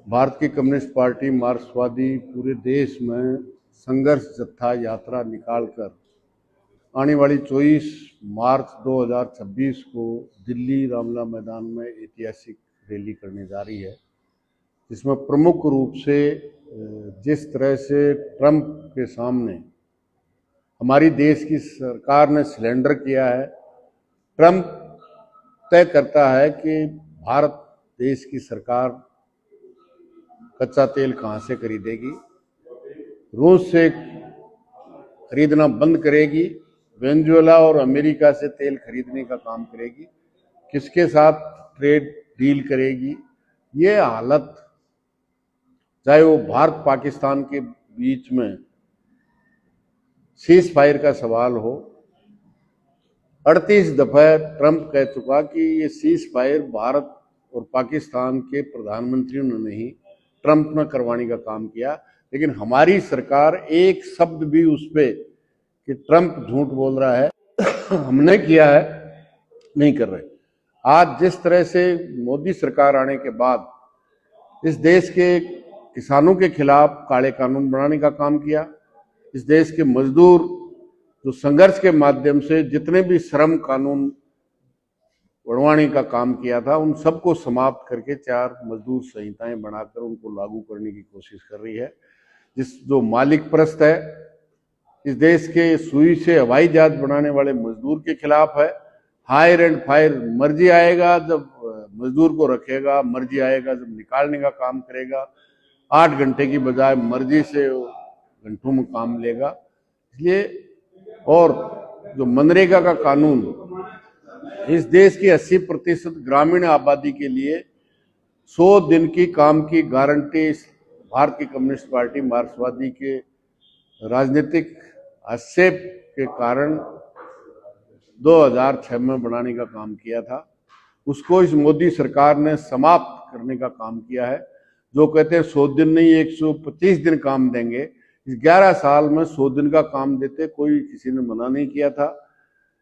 भारत की communist party मार्क्सवादी पूरे देश में संघर्ष जत्था यात्रा निकालकर आने वाली 24 मार्च 2026 को दिल्ली रामलीला मैदान में ऐतिहासिक रैली करने जा रही है, जिसमें प्रमुख रूप से जिस तरह से ट्रंप के सामने हमारी देश की सरकार ने सिलेंडर किया है। ट्रंप तय करता है कि भारत देश की सरकार कच्चा तेल कहां से खरीदेगी, रूस से खरीदना बंद करेगी, वेनेजुएला और अमेरिका से तेल खरीदने का काम करेगी, किसके साथ ट्रेड डील करेगी। ये हालत, चाहे वो भारत पाकिस्तान के बीच में सीज फायर का सवाल हो, 38 दफा ट्रंप कह चुका कि ये सीज फायर भारत और पाकिस्तान के प्रधानमंत्रियों ने नहीं, ट्रंप ने करवाने का काम किया। लेकिन हमारी सरकार एक शब्द भी उस पे कि ट्रंप झूठ बोल रहा है हमने किया है नहीं कर रहे। आज जिस तरह से मोदी सरकार आने के बाद इस देश के किसानों के खिलाफ काले कानून बनाने का काम किया, इस देश के मजदूर जो संघर्ष के माध्यम से जितने भी श्रम कानून बढ़वाने का काम किया था, उन सबको समाप्त करके 4 मजदूर संहिताएं बनाकर उनको लागू करने की कोशिश कर रही है। जो मालिक परस्त है, इस देश के सुई से हवाई जहाज बनाने वाले मजदूर के खिलाफ है। हायर एंड फायर, मर्जी आएगा जब मजदूर को रखेगा, मर्जी आएगा जब निकालने का काम करेगा। 8 घंटे की बजाय मर्जी से घंटों में काम लेगा। इसलिए और जो मनरेगा का कानून, इस देश की 80% ग्रामीण आबादी के लिए 100 दिन की काम की गारंटी भारत की कम्युनिस्ट पार्टी मार्क्सवादी के राजनीतिक हस्तक्षेप के कारण 2006 में बनाने का काम किया था। उसको इस मोदी सरकार ने समाप्त करने का काम किया है। जो कहते हैं 100 दिन नहीं 125 दिन काम देंगे, इस 11 साल में 100 दिन का काम देते कोई किसी ने मना नहीं किया था।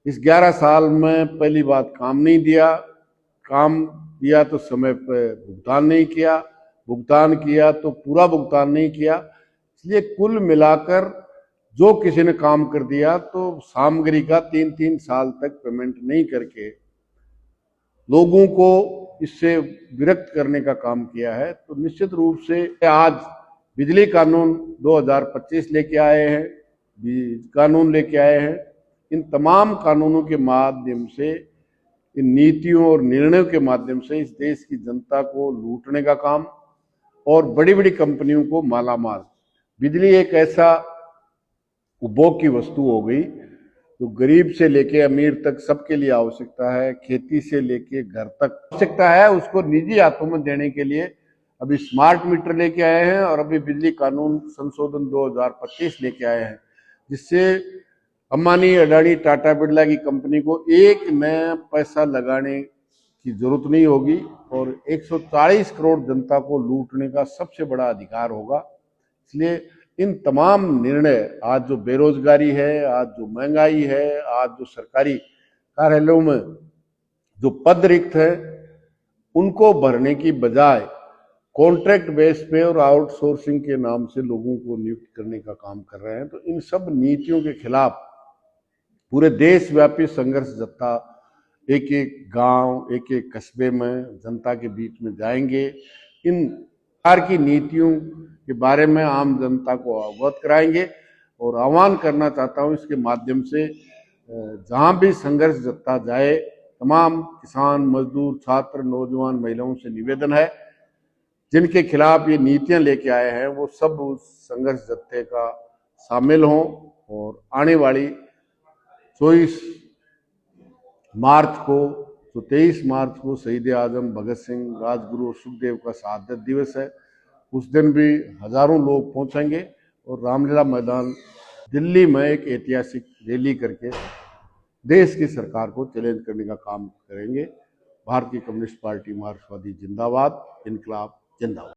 इस 11 साल में पहली बात काम नहीं दिया, काम दिया तो समय पर भुगतान नहीं किया, भुगतान किया तो पूरा भुगतान नहीं किया। इसलिए कुल मिलाकर जो किसी ने काम कर दिया तो सामग्री का 3-3 साल तक पेमेंट नहीं करके लोगों को इससे विरक्त करने का काम किया है। तो निश्चित रूप से आज बिजली कानून 2025 लेके आए हैं, कानून लेके आए हैं। इन तमाम कानूनों के माध्यम से, इन नीतियों और निर्णयों के माध्यम से इस देश की जनता को लूटने का काम और बड़ी बड़ी कंपनियों को मालामाल। बिजली एक ऐसा उपभोग की वस्तु हो गई जो गरीब से लेके अमीर तक सबके लिए आवश्यकता है। खेती से लेके घर तक आवश्यकता है। उसको निजी हाथों में देने के लिए अभी स्मार्ट मीटर लेके आए हैं और अभी बिजली कानून संशोधन 2025 लेके आए हैं, जिससे अंबानी, अडानी, टाटा, बिरला की कंपनी को एक नया पैसा लगाने की जरूरत नहीं होगी और 140 करोड़ जनता को लूटने का सबसे बड़ा अधिकार होगा। इसलिए इन तमाम निर्णय, आज जो बेरोजगारी है, आज जो महंगाई है, आज जो सरकारी कार्यालयों में जो पद रिक्त है, उनको भरने की बजाय कॉन्ट्रैक्ट बेस पे और आउटसोर्सिंग के नाम से लोगों को नियुक्त करने का काम कर रहे हैं। तो इन सब नीतियों के खिलाफ पूरे देशव्यापी संघर्ष जत्था एक एक गांव, एक एक कस्बे में जनता के बीच में जाएंगे। इन सरकार की नीतियों के बारे में आम जनता को अवगत कराएंगे और आह्वान करना चाहता हूं इसके माध्यम से, जहां भी संघर्ष जत्था जाए, तमाम किसान, मजदूर, छात्र, नौजवान, महिलाओं से निवेदन है, जिनके खिलाफ ये नीतियां लेके आए हैं वो सब उस संघर्ष जत्थे का शामिल हों और आने वाली 24 मार्च को, तो 23 मार्च को शहीद आजम भगत सिंह, राजगुरु और सुखदेव का शहादत दिवस है। उस दिन भी हजारों लोग पहुंचेंगे और रामलीला मैदान दिल्ली में एक ऐतिहासिक रैली करके देश की सरकार को चैलेंज करने का काम करेंगे। भारतीय कम्युनिस्ट पार्टी मार्क्सवादी जिंदाबाद, इनकलाब जिंदाबाद।